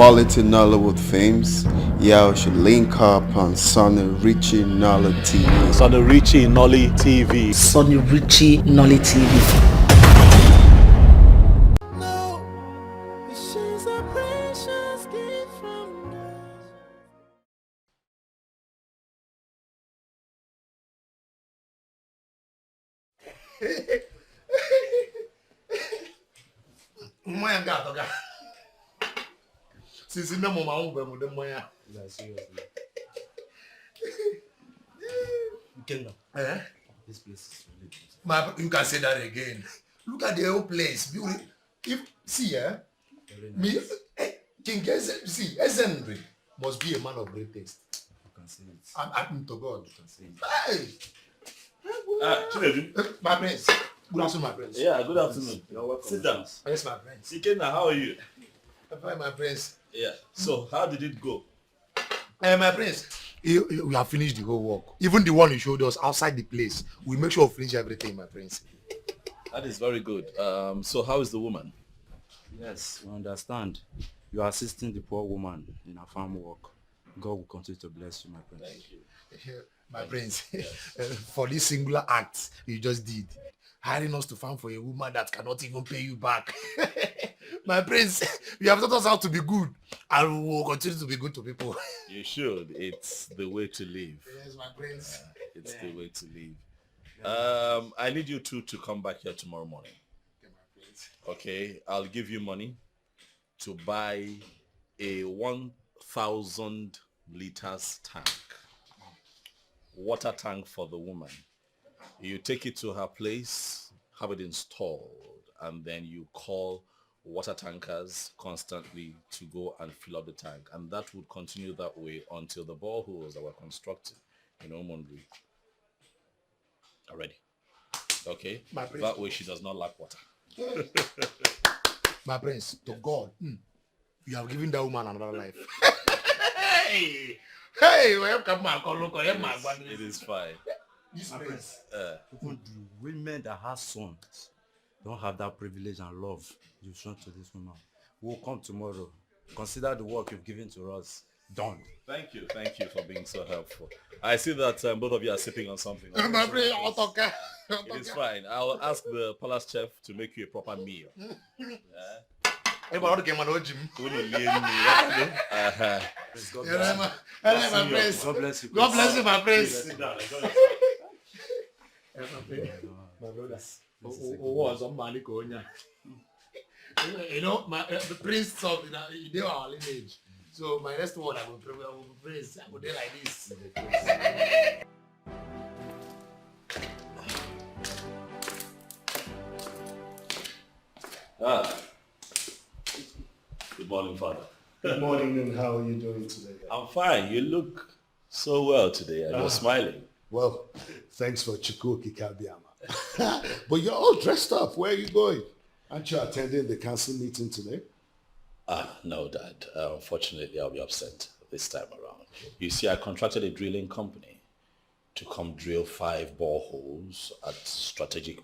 quality Nollywood films, y'all should link up on SUNYRICHY NollyTV. SUNYRICHY NollyTV. SUNYRICHY NollyTV. Since no more, This place is really beautiful. you can say that again. Look at the whole place. If see, me, King see, Ezenry must be a man of great taste. You can see it. I'm to God. You can see it. Hey, my friends. Good afternoon, my friends. Yeah, good afternoon. You're welcome. Sit down. Yes, my friends. Ikenna, how are you? I'm fine, my friends. Yeah. So, how did it go? My friends, we have finished the whole work. Even the one you showed us outside the place. We make sure we finish everything, my friends. That is very good. So, how is the woman? Yes, we understand. You are assisting the poor woman in her farm work. God will continue to bless you, my friend. Thank you. My friends, for this singular act you just did, hiring us to farm for a woman that cannot even pay you back. My friends, you have taught us how to be good, and we will continue to be good to people. You should. It's the way to live. Yes, my friends. It's the way to live. I need you two to come back here tomorrow morning. Okay, my friends. Okay, I'll give you money to buy a 1,000 liters tank, water tank for the woman. You take it to her place, have it installed, and then you call water tankers constantly to go and fill up the tank, and that would continue that way until the boreholes that were constructed in Omondri are ready. Okay, that way she does not lack water. My friends, to God, you have given that woman another life. Hey, welcome, my It is fine. This place. Even the women that have sons don't have that privilege and love you've shown to this woman. We'll come tomorrow. Consider the work you've given to us done. Thank you for being so helpful. I see that both of you are sipping on something. My friend, It is fine. I'll ask the palace chef to make you a proper meal. God bless you. God bless you, my friends. My brothers. You know, the prince of they are our lineage. So my next word I will praise. I will do like this. Good morning, Father. Good morning, and how are you doing today? I'm fine. You look so well today, and you're smiling. Well, thanks for Chikuki Kabiama. But you're all dressed up. Where are you going? Aren't you attending the council meeting today? No, Dad. Unfortunately, I'll be absent this time around. You see, I contracted a drilling company to come drill 5 boreholes at strategic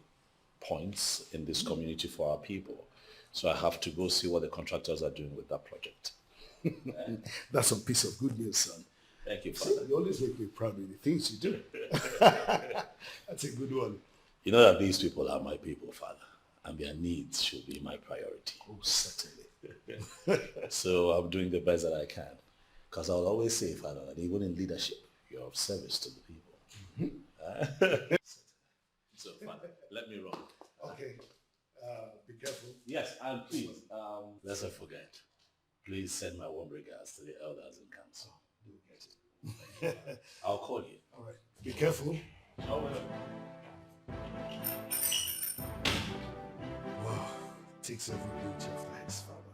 points in this community for our people. So I have to go see what the contractors are doing with that project. That's a piece of good news, son. Thank you, Father. You always make me proud of the things you do. That's a good one. You know that these people are my people, Father, and their needs should be my priority. Oh, certainly. So I'm doing the best that I can. Because I'll always say, Father, that even in leadership, you're of service to the people. So, Father, let me run. Okay. Be careful. Yes, and please, let's not forget. Please send my warm regards to the elders in council. I'll call you. All right. Be careful. Oh, Wow. Takes every bit of thanks, Father.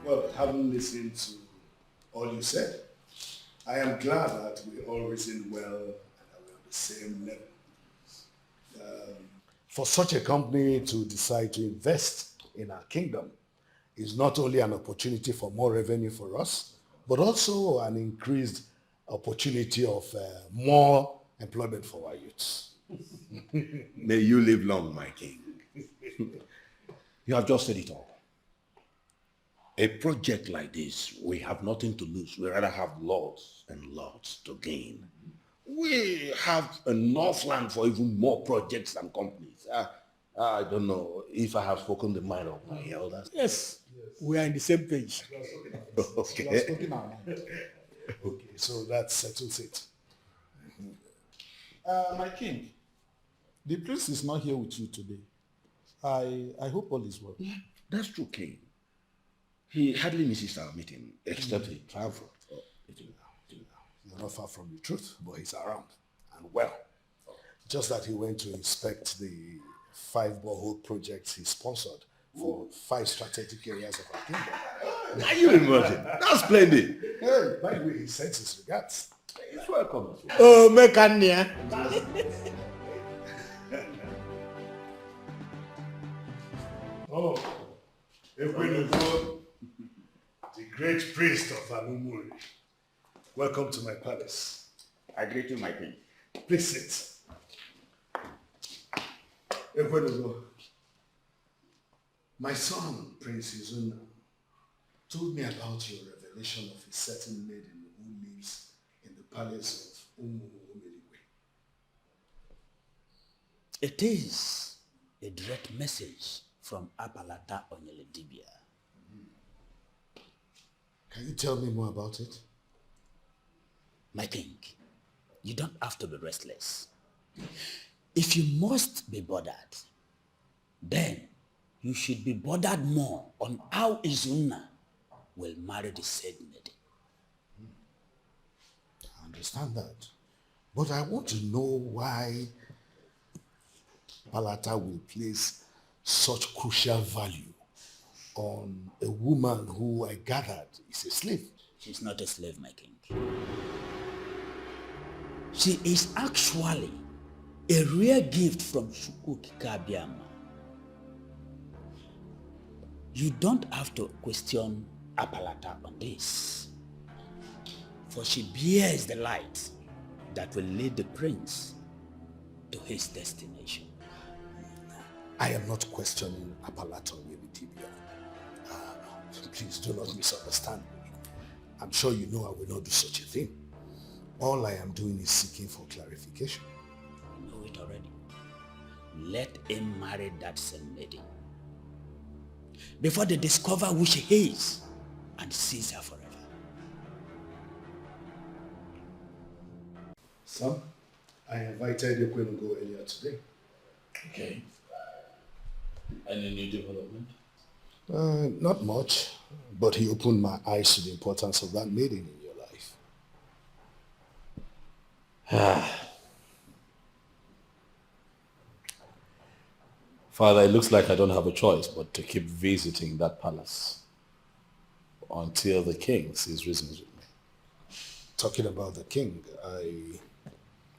Well, having listened to all you said, I am glad that we all reason well and that we're on the same level. For such a company to decide to invest in our kingdom is not only an opportunity for more revenue for us, but also an increased opportunity of more employment for our youths. May you live long, my king. You have just said it all. A project like this, we have nothing to lose. We rather have lots and lots to gain. We have enough land for even more projects and companies. I don't know if I have spoken the mind of my elders. Yes, we are in the same page. Okay. Okay, so that settles it. My king, the prince is not here with you today. I hope all is well. Yeah, that's true, King. He hardly misses our meeting, except he traveled. You're not far from the truth, but he's around and well. Just that he went to inspect the 5 borehole projects he sponsored for 5 strategic areas of our kingdom. Can you imagine? That's splendid. Hey, by the way, he sends his regards. He's welcome. Oh, Mekania. Oh, Ekwenugo, the great priest of Anumuri. Welcome to my palace. I greet you, my king. Please sit. Ekwenugo, my son, Prince Ezeonu, told me about your revelation of a certain maiden who lives in the palace of Umumeligwe. It is a direct message from Apalata Onyeledibia. Can you tell me more about it? My king, you don't have to be restless. If you must be bothered, then you should be bothered more on how Izuna will marry the said maiden. I understand that. But I want to know why Palata will place such crucial value on a woman who I gathered is a slave. She's not a slave, my king. She is actually a rare gift from Chukwukikabiama. You don't have to question Apalata on this, for she bears the light that will lead the prince to his destination. I am not questioning Apalata Onyeledibia. Please do not misunderstand me. I'm sure you know I will not do such a thing. All I am doing is seeking for clarification. I know it already. Let him marry that same lady before they discover who she is and seize her forever. Son, I invited Ekwenugo earlier today. Okay. Any new development? Not much, but he opened my eyes to the importance of that maiden in your life. Father, it looks like I don't have a choice but to keep visiting that palace until the king sees reasons with me. Talking about the king,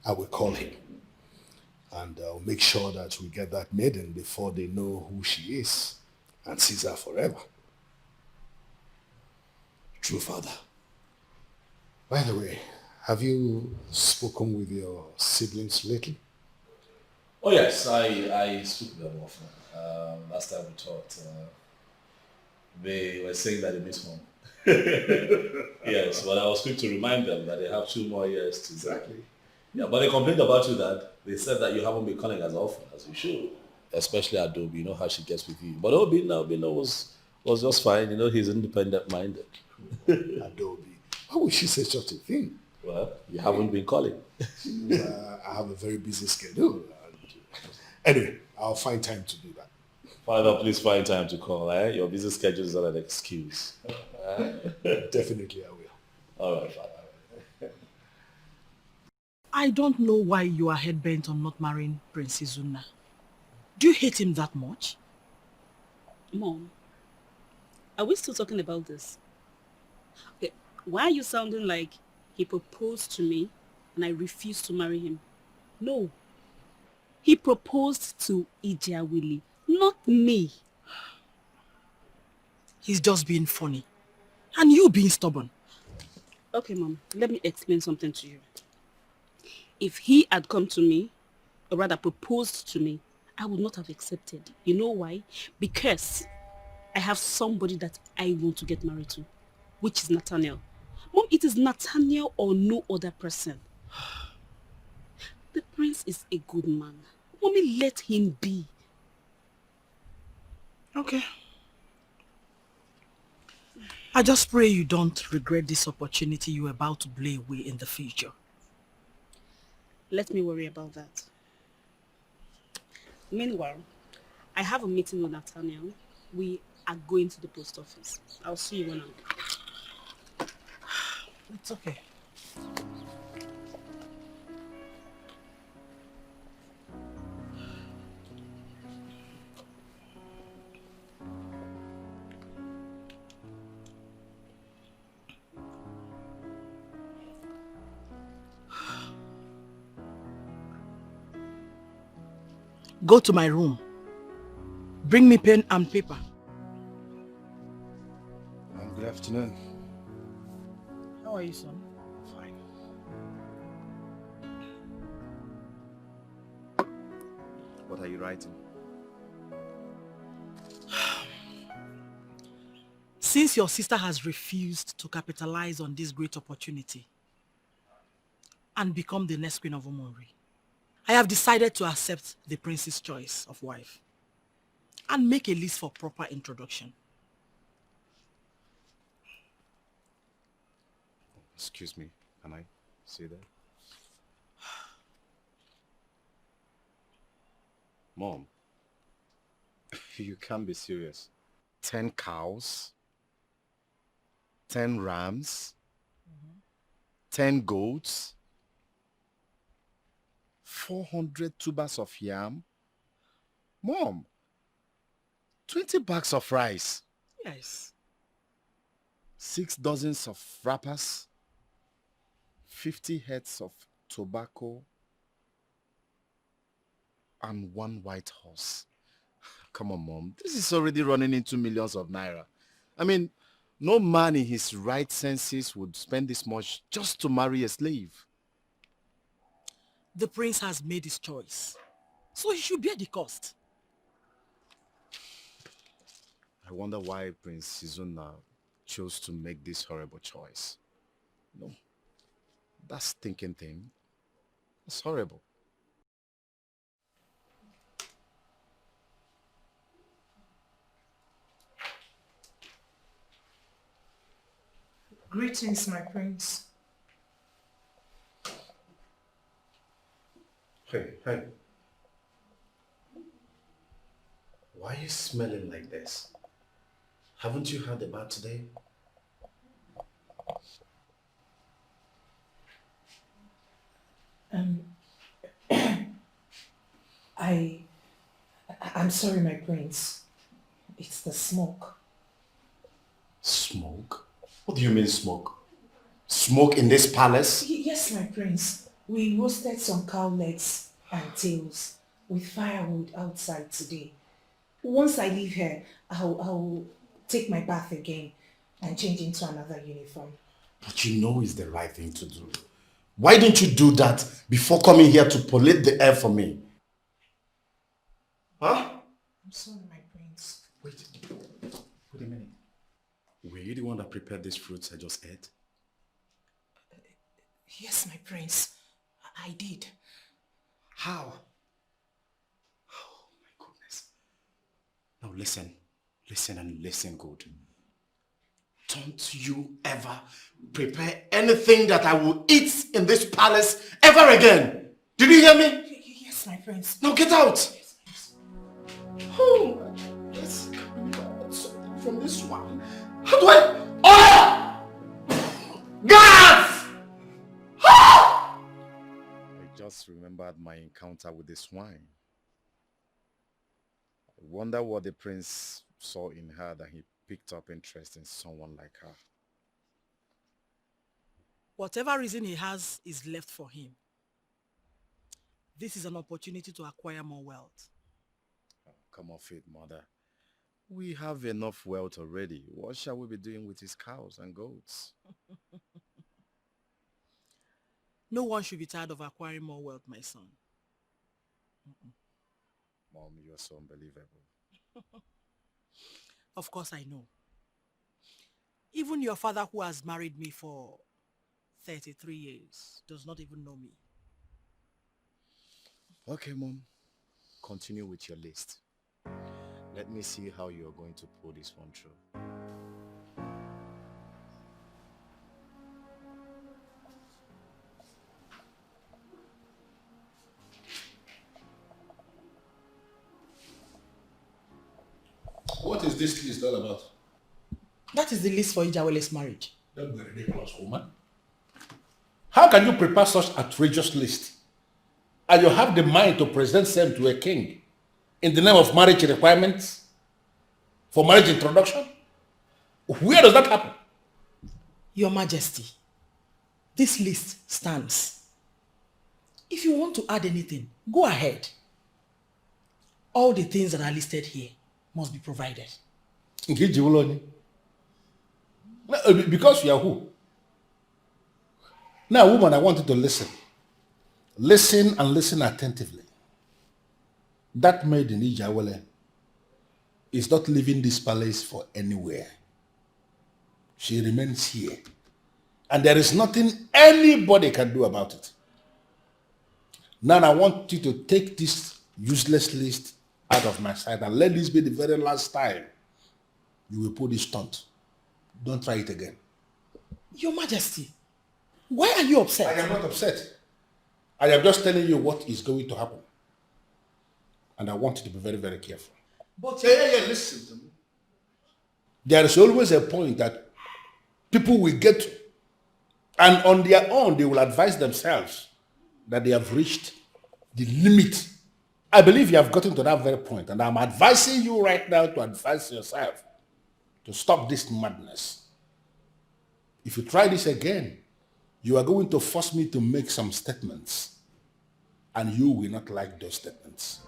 I will call him. And I'll make sure that we get that maiden before they know who she is and seize her forever. True, Father. By the way, have you spoken with your siblings lately? Oh yes, I speak to them often. Last time we talked, they were saying that they miss home. Yes, but I was quick to remind them that they have 2 more years to go. Exactly. Yeah, but they complained about you that they said that you haven't been calling as often as you should. Especially Adobe, you know how she gets with you. But Obina was just fine, you know, he's independent minded. Adobe. Why would she say such a thing? Well, you haven't been calling. I have a very busy schedule. Anyway, I'll find time to do that. Father, please find time to call. Eh? Your busy schedule is not an excuse. Definitely I will. All right, Father. I don't know why you are head-bent on not marrying Prince Izuna. Do you hate him that much? Mom, are we still talking about this? Okay, why are you sounding like he proposed to me and I refused to marry him? No. He proposed to Ijeawele, not me. He's just being funny. And you being stubborn. Okay, Mom, let me explain something to you. If he had come to me, or rather proposed to me, I would not have accepted. You know why? Because I have somebody that I want to get married to, which is Nathaniel. Mom, it is Nathaniel or no other person. The prince is a good man. Mommy, let him be. Okay. I just pray you don't regret this opportunity you're about to blow away in the future. Let me worry about that. Meanwhile, I have a meeting with Nathaniel. We are going to the post office. I'll see you when I'm there. It's okay. Go to my room. Bring me pen and paper. Good afternoon. How are you, son? Fine. What are you writing? Since your sister has refused to capitalize on this great opportunity and become the next queen of Umori, I have decided to accept the prince's choice of wife and make a list for proper introduction. Excuse me, can I see that? Mom, you can't be serious. 10 cows, 10 rams, 10 goats, 400 tubers of yam. Mom, 20 bags of rice. Yes. 6 dozens of wrappers, 50 heads of tobacco, and 1 white horse. Come on, Mom. This is already running into millions of naira. I mean, no man in his right senses would spend this much just to marry a slave. The prince has made his choice, so he should bear the cost. I wonder why Prince Izuna chose to make this horrible choice. No, that stinking thing. It's horrible. Greetings, my prince. Hey. Why are you smelling like this? Haven't you had a bath today? I'm sorry, my prince. It's the smoke. Smoke? What do you mean smoke? Smoke in this palace? Yes, my prince. We roasted some cow legs and tails with firewood outside today. Once I leave here, I'll take my bath again and change into another uniform. But you know it's the right thing to do. Why don't you do that before coming here to pollute the air for me? Huh? I'm sorry, my prince. Wait a minute. Were you the one that prepared these fruits I just ate? Yes, my prince. I did. How? Oh my goodness. Now listen and listen good. Don't you ever prepare anything that I will eat in this palace ever again. Did you hear me? Yes, my prince. Now get out. Oh my God, let's come out from this one. How do I? Oh! Gas! I just remembered my encounter with the swine. I wonder what the prince saw in her that he picked up interest in someone like her. Whatever reason he has is left for him. This is an opportunity to acquire more wealth. Oh, come off it, mother. We have enough wealth already. What shall we be doing with his cows and goats? No one should be tired of acquiring more wealth, my son. Mom, you're so unbelievable. Of course I know. Even your father, who has married me for 33 years, does not even know me. Okay, Mom. Continue with your list. Let me see how you're going to pull this one through. What is this list all about? That is the list for Ijeawele's marriage. Don't be ridiculous, woman. How can you prepare such outrageous list and you have the mind to present them to a king in the name of marriage requirements for marriage introduction? Where does that happen? Your Majesty, this list stands. If you want to add anything, go ahead. All the things that are listed here must be provided. Ijeawele. Because you are who? Now, woman, I want you to listen. Listen and listen attentively. That maiden Ijeawele is not leaving this palace for anywhere. She remains here. And there is nothing anybody can do about it. Now, I want you to take this useless list out of my sight and let this be the very last time you will pull this stunt. Don't try it again. Your Majesty, why are you upset? I am not upset. I am just telling you what is going to happen. And I want you to be very, very careful. But listen to me. There is always a point that people will get to. And on their own, they will advise themselves that they have reached the limit. I believe you have gotten to that very point. And I'm advising you right now to advise yourself to stop this madness. If you try this again, you are going to force me to make some statements. And you will not like those statements.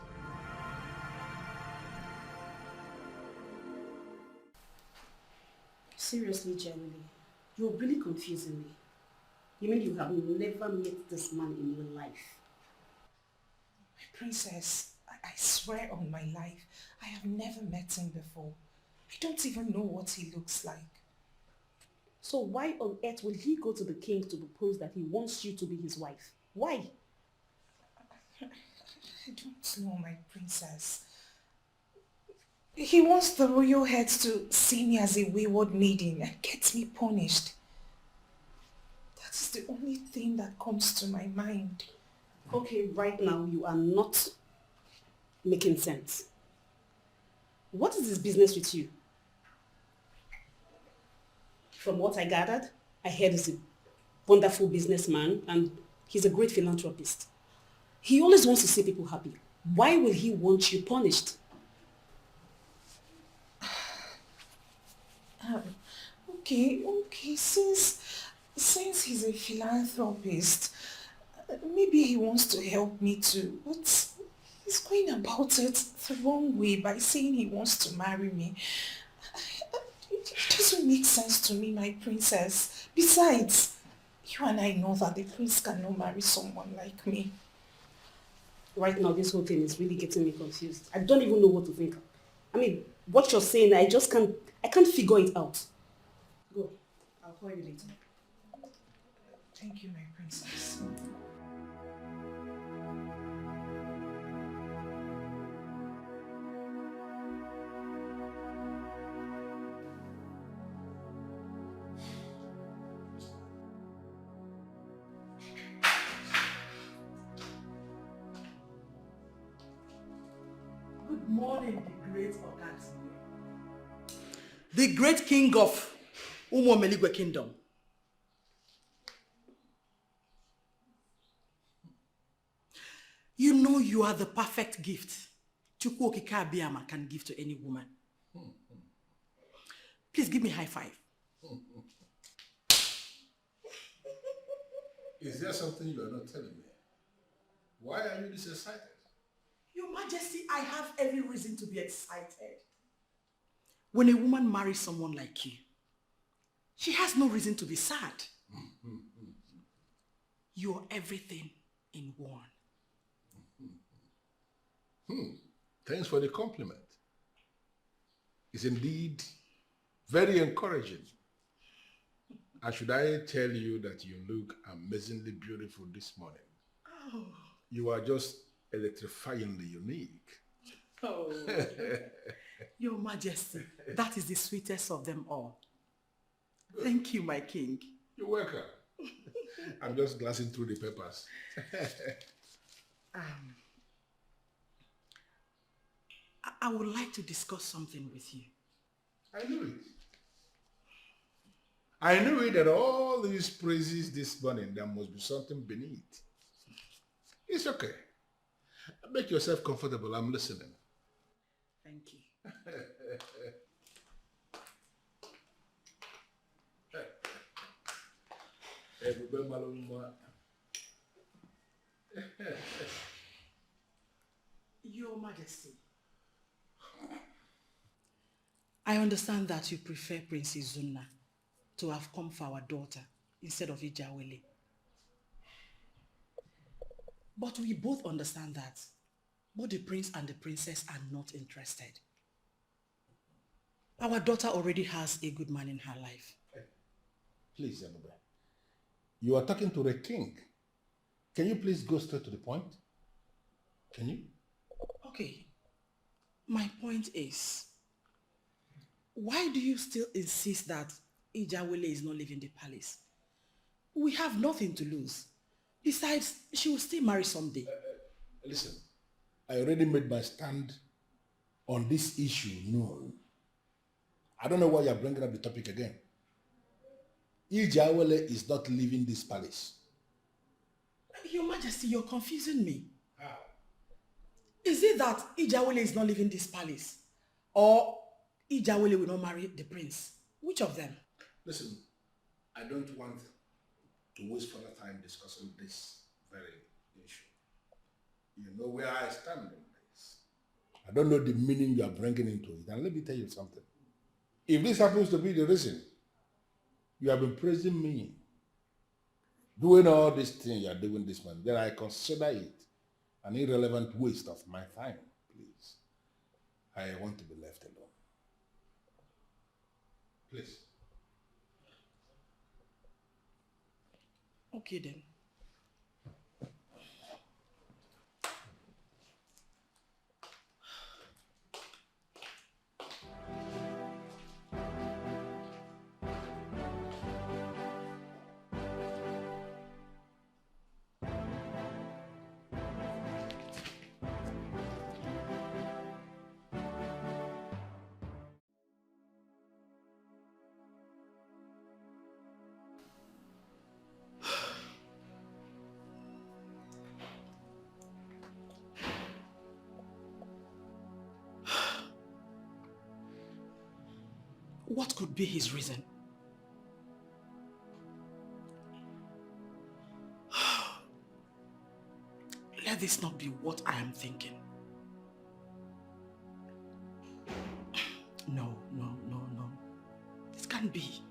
Seriously, Ijeawele, you're really confusing me. You mean you have never met this man in your life? My princess, I swear on my life, I have never met him before. I don't even know what he looks like. So why on earth will he go to the king to propose that he wants you to be his wife? Why? I don't know, my princess. He wants the royal heads to see me as a wayward maiden and get me punished. That is the only thing that comes to my mind. Okay, right now you are not making sense. What is his business with you? From what I gathered, I heard he's a wonderful businessman and he's a great philanthropist. He always wants to see people happy. Why will he want you punished? Okay, since he's a philanthropist, maybe he wants to help me too, but he's going about it the wrong way by saying he wants to marry me. It doesn't make sense to me, my princess. Besides, you and I know that the prince cannot marry someone like me. Right now, this whole thing is really getting me confused. I don't even know what to think. I mean, what you're saying, I can't figure it out. Go. I'll call you later. Thank you, my princess. Good morning, the great Ogas. The great king of Umuomeligwe Kingdom. You know you are the perfect gift Chukwu Okike Abiyama can give to any woman. Please give me a high five. Is there something you are not telling me? Why are you this excited? Your Majesty, I have every reason to be excited. When a woman marries someone like you, she has no reason to be sad. You're everything in one. Thanks for the compliment. is indeed very encouraging. And should I tell you that you look amazingly beautiful this morning? Oh. You are just electrifyingly unique. Oh. Your Majesty, that is the sweetest of them all. Thank you, my king. You're welcome. I'm just glancing through the papers. I would like to discuss something with you. I knew it. I knew it that all these praises this morning, there must be something beneath. It's okay. Make yourself comfortable. I'm listening. Thank you. Your Majesty, I understand that you prefer Princess Zunna to have come for our daughter instead of Ijeawele. But we both understand that both the prince and the princess are not interested. Our daughter already has a good man in her life. Please, Ebele. You are talking to the king. Can you please go straight to the point? Can you? Okay. My point is, why do you still insist that Ijeawele is not leaving the palace? We have nothing to lose. Besides, she will still marry someday. Listen, I already made my stand on this issue known. I don't know why you're bringing up the topic again. Ijeawele is not leaving this palace. Your Majesty, you're confusing me. How? Is it that Ijeawele is not leaving this palace? Or Ijeawele will not marry the prince? Which of them? Listen, I don't want to waste further time discussing this very issue. You know where I stand on this. I don't know the meaning you are bringing into it. And let me tell you something. If this happens to be the reason you have been praising me, doing all these things you are doing this month, then I consider it an irrelevant waste of my time, please. I want to be left alone. Please. Okay then. What could be his reason? Let this not be what I am thinking. No. This can't be.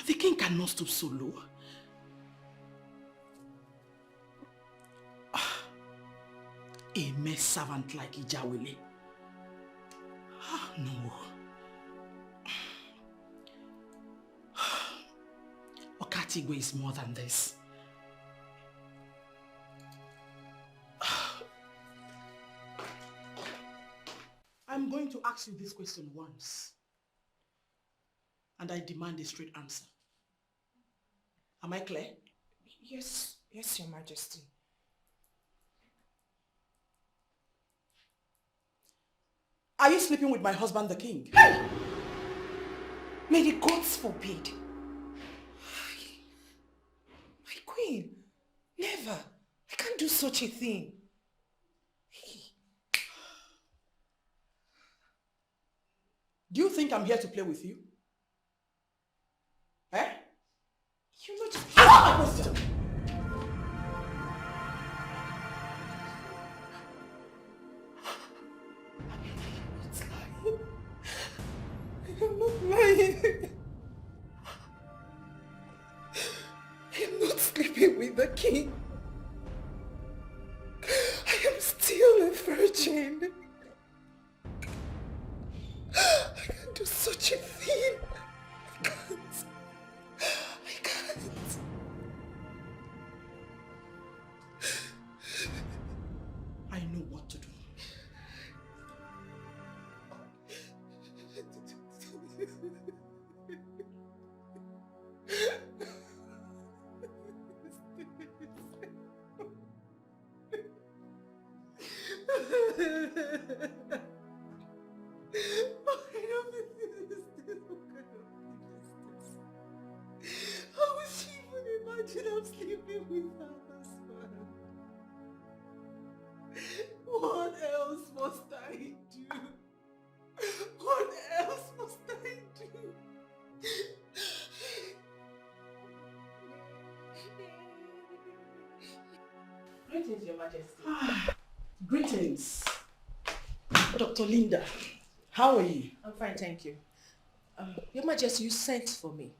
The king cannot stoop so low. A mere servant like Ijeawele. No. Okatigwe is more than this. I'm going to ask you this question once. And I demand a straight answer. Am I clear? Yes, Your Majesty. Are you sleeping with my husband, the king? May the gods forbid. My queen, never. I can't do such a thing. Do you think I'm here to play with you? Eh? You're not just... I'm not lying. I'm not sleeping with the king. I am still a virgin. such a thing. I can't. I can't. I know what to do. How would she even imagine I'm sleeping with her husband? What else must I do? What else must I do? Greetings, Your Majesty. Greetings. Dr. Linda, how are you? I'm fine, thank you. Your Majesty, you sent for me.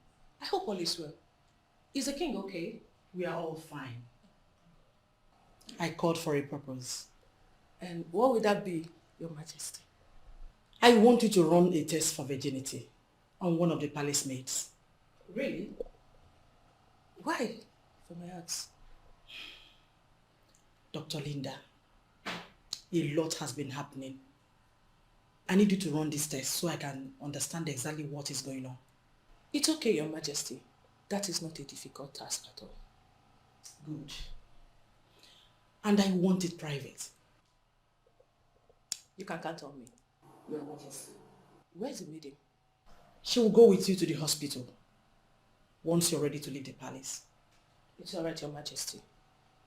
I hope all is well. Is the king okay? We are all fine. I called for a purpose. And what would that be, Your Majesty? I want you to run a test for virginity on one of the palace maids. Really? Why? For my heart. Dr. Linda, a lot has been happening. I need you to run this test so I can understand exactly what is going on. It's okay, Your Majesty. That is not a difficult task at all. Good. And I want it private. You can count on me. Your Majesty. Where's the maiden? She will go with you to the hospital once you're ready to leave the palace. It's all right, Your Majesty.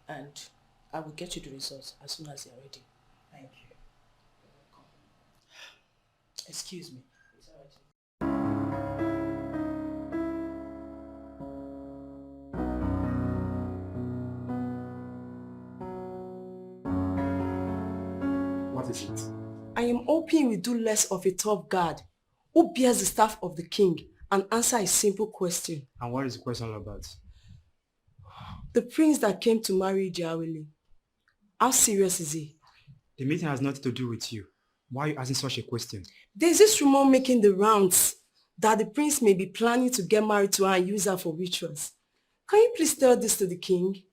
And I will get you the results as soon as they are ready. Thank you. Excuse me. It's all right. What is it? I am hoping you will do less of a tough guard who bears the staff of the king and answer a simple question. And what is the question all about? The prince that came to marry Ijeawele, how serious is he? The meeting has nothing to do with you. Why are you asking such a question? There's this rumor making the rounds that the prince may be planning to get married to her and use her for rituals. Can you please tell this to the king?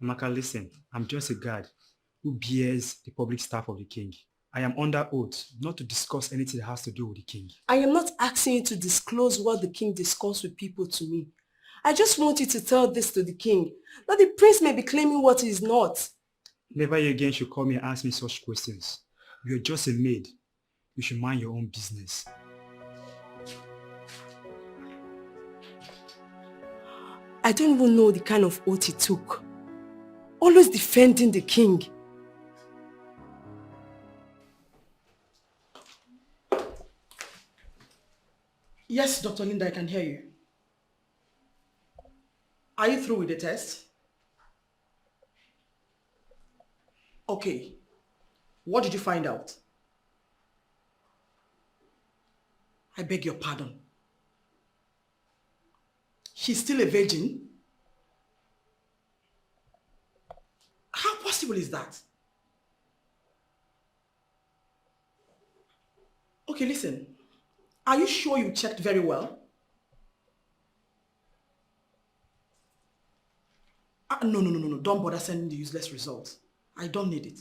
Amaka, listen, I'm just a guard who bears the public staff of the king. I am under oath not to discuss anything that has to do with the king. I am not asking you to disclose what the king discussed with people to me. I just want you to tell this to the king, that the prince may be claiming what he is not. Never again should call me and ask me such questions. You're just a maid. You should mind your own business. I don't even know the kind of oath he took. Always defending the king. Yes, Dr. Linda, I can hear you. Are you through with the test? Okay. What did you find out? I beg your pardon. She's still a virgin? How possible is that? Okay, listen. Are you sure you checked very well? No. Don't bother sending the useless results. I don't need it.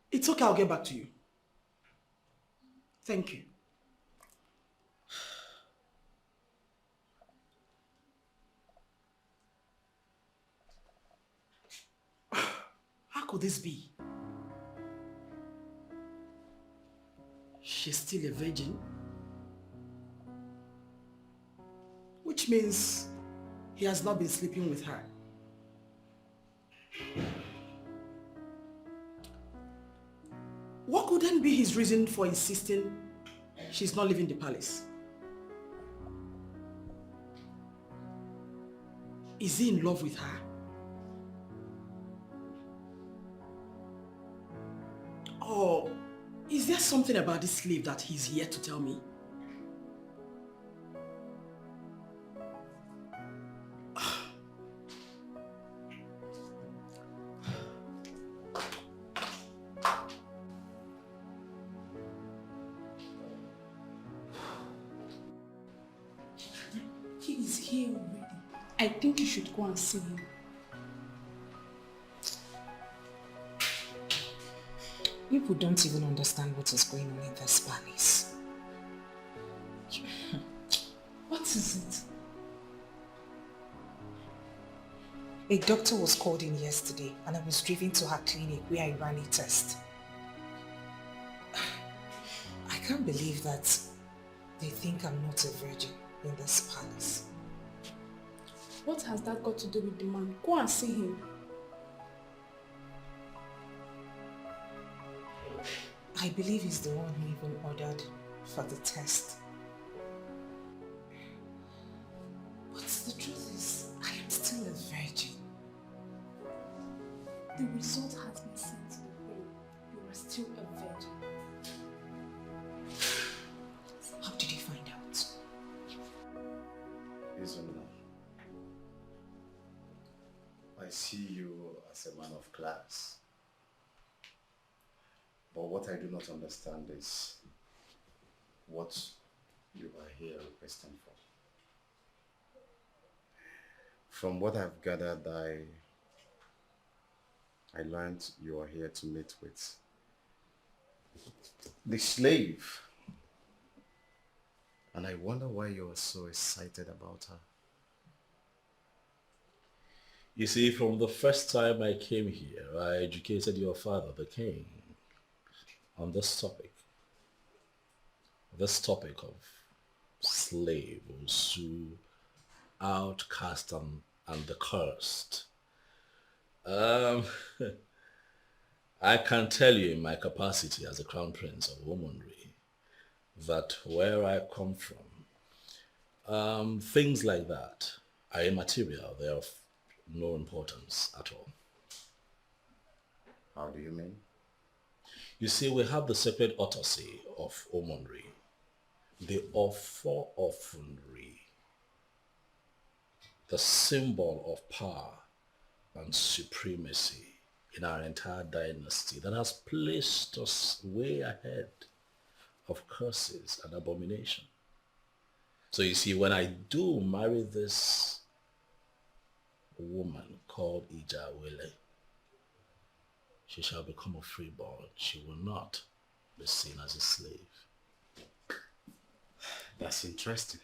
It's okay, I'll get back to you. Thank you. How could this be? She's still a virgin? Which means he has not been sleeping with her. What could then be his reason for insisting she's not leaving the palace? Is he in love with her? Or is there something about this slave that he's yet to tell me? here already. I think you should go and see him. People don't even understand what is going on in this palace. What is it? A doctor was called in yesterday and I was driven to her clinic where I ran a test. I can't believe that they think I'm not a virgin in this palace. What has that got to do with the man? Go and see him. I believe he's the one who even ordered for the test. But the truth is, I am still a virgin. The result has been sent to the him. You are still a virgin. How did you find out? Ezeonu, I see you as a man of class. But what I do not understand is what you are here requesting for. From what I've gathered, I learned you are here to meet with the slave. And I wonder why you are so excited about her. You see, from the first time I came here, I educated your father, the king, on this topic of slave, Osu, outcast and the cursed. I can tell you in my capacity as a crown prince of Womanry that where I come from, things like that are immaterial. They are of no importance at all. How do you mean? You see, we have the sacred autopsy of Womanry, the Ofo Ofenry, the symbol of power and supremacy in our entire dynasty that has placed us way ahead of curses and abomination. So you see, when I do marry this woman called Ijeawele, she shall become a freeborn. She will not be seen as a slave. That's interesting.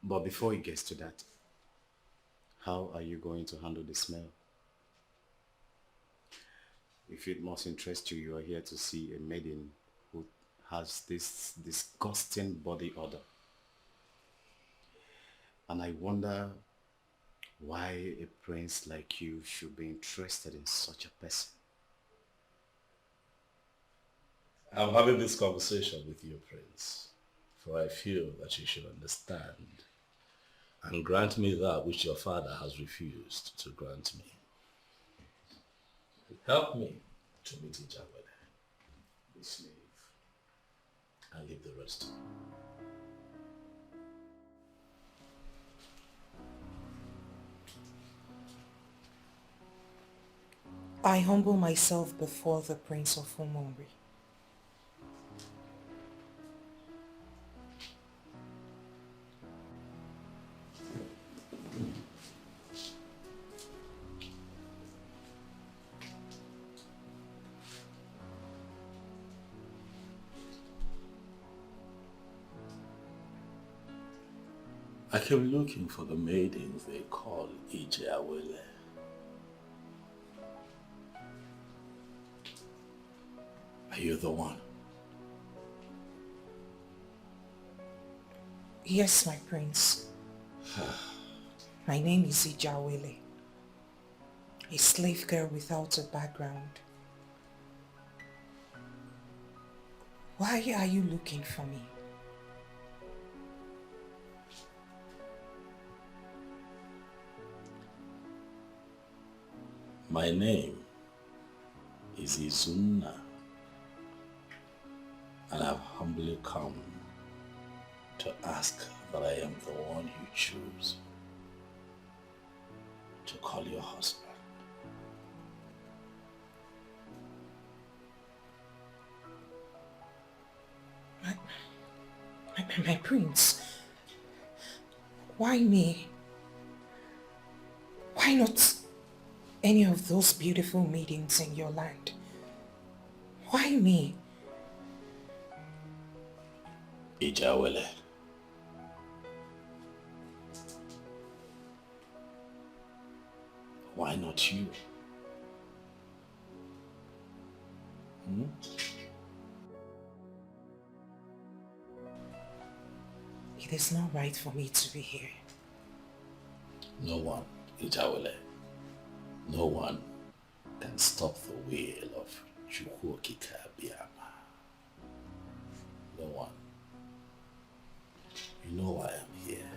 But before it gets to that, how are you going to handle the smell? If it must interest you, you are here to see a maiden who has this disgusting body odor. And I wonder why a prince like you should be interested in such a person. I'm having this conversation with you, Prince, for I feel that you should understand and grant me that which your father has refused to grant me. Help me to meet Ijeawele, the slave, and leave the rest. I humble myself before the Prince of Womanry. I came looking for the maiden they call Ijeawele. Are you the one? Yes, my prince. My name is Ijeawele, a slave girl without a background. Why are you looking for me? My name is Izuna, and I've humbly come to ask that I am the one you choose to call your husband. My prince, Why me? Why not any of those beautiful maidens in your land? Why me? Ijeawele. Why not you? It is not right for me to be here. No one, Ijeawele, no one can stop the will of Chukwu Okike Abiyama. No one. You know why I'm here.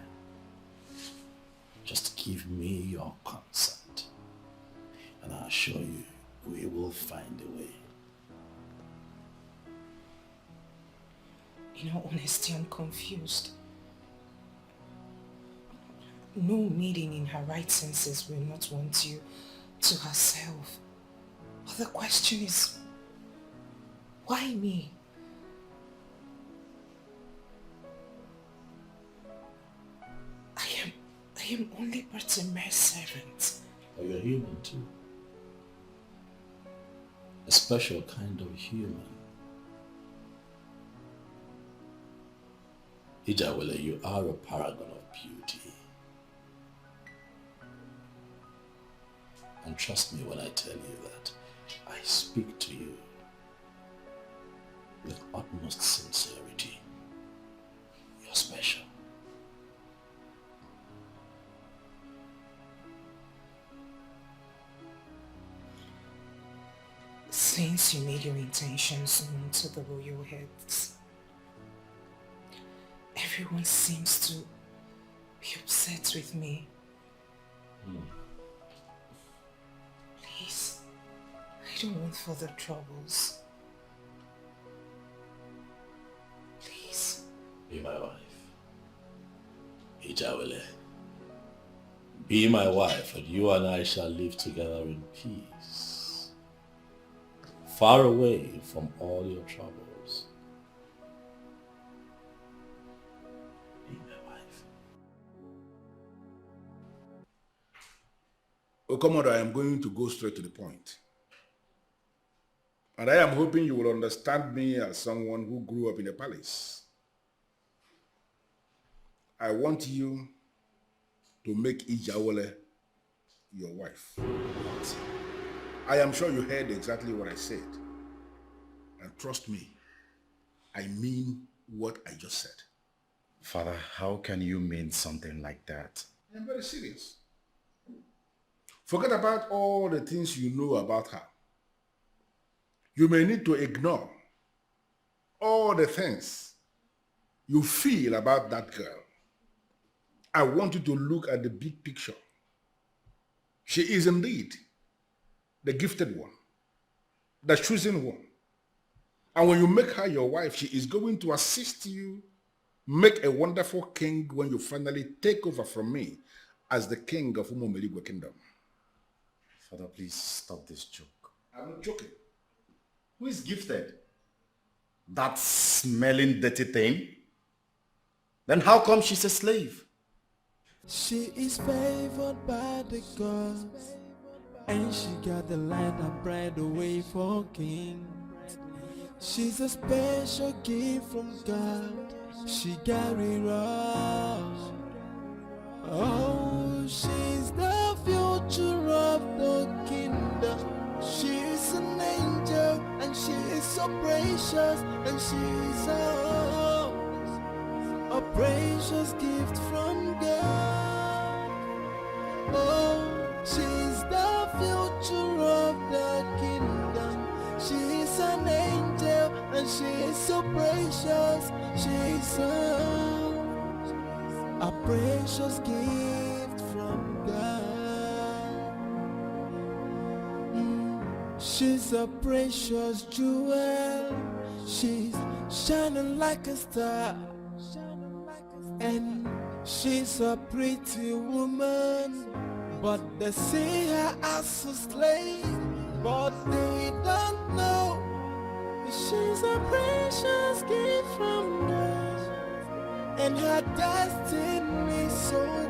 Just give me your consent, and I assure you, we will find a way. In all honesty, I'm confused. No maiden in her right senses will not want you to herself. But the question is, why me? I am only but a mere servant. But you're human too. A special kind of human. Ijeawele, you are a paragon of beauty. And trust me when I tell you that I speak to you with utmost sincerity. You're special. Since you made your intentions known to the royal heads, everyone seems to be upset with me. Please, I don't want further troubles. Please. Be my wife. Ijeawele. Be my wife, and you and I shall live together in peace. Far away from all your troubles. Be my wife. Oh, Commodore, I am going to go straight to the point. And I am hoping you will understand me as someone who grew up in a palace. I want you to make Ijeawele your wife. I am sure you heard exactly what I said. And trust me, I mean what I just said. Father, how can you mean something like that? I am very serious. Forget about all the things you know about her. You may need to ignore all the things you feel about that girl. I want you to look at the big picture. She is indeed the gifted one, the chosen one. And when you make her your wife, she is going to assist you make a wonderful king when you finally take over from me as the king of Umumeligwe Kingdom. Father, please stop this joke. I'm not joking. Who is gifted? That smelling dirty thing? Then how come she's a slave? She is favored by the gods, and she got the land and bride away for kings. She's a special gift from God. She got it all. Oh, she's the future of the kingdom. She's an angel, and she is so precious, and she's a precious gift from God. Oh, she's the future of the kingdom. She's an angel, and she is so precious. She's a precious gift from God. She's a precious jewel. She's shining like a star. And she's a pretty woman, but they see her as a slave, but they don't know she's a precious gift from God, and her destiny so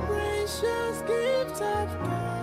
precious gift of God.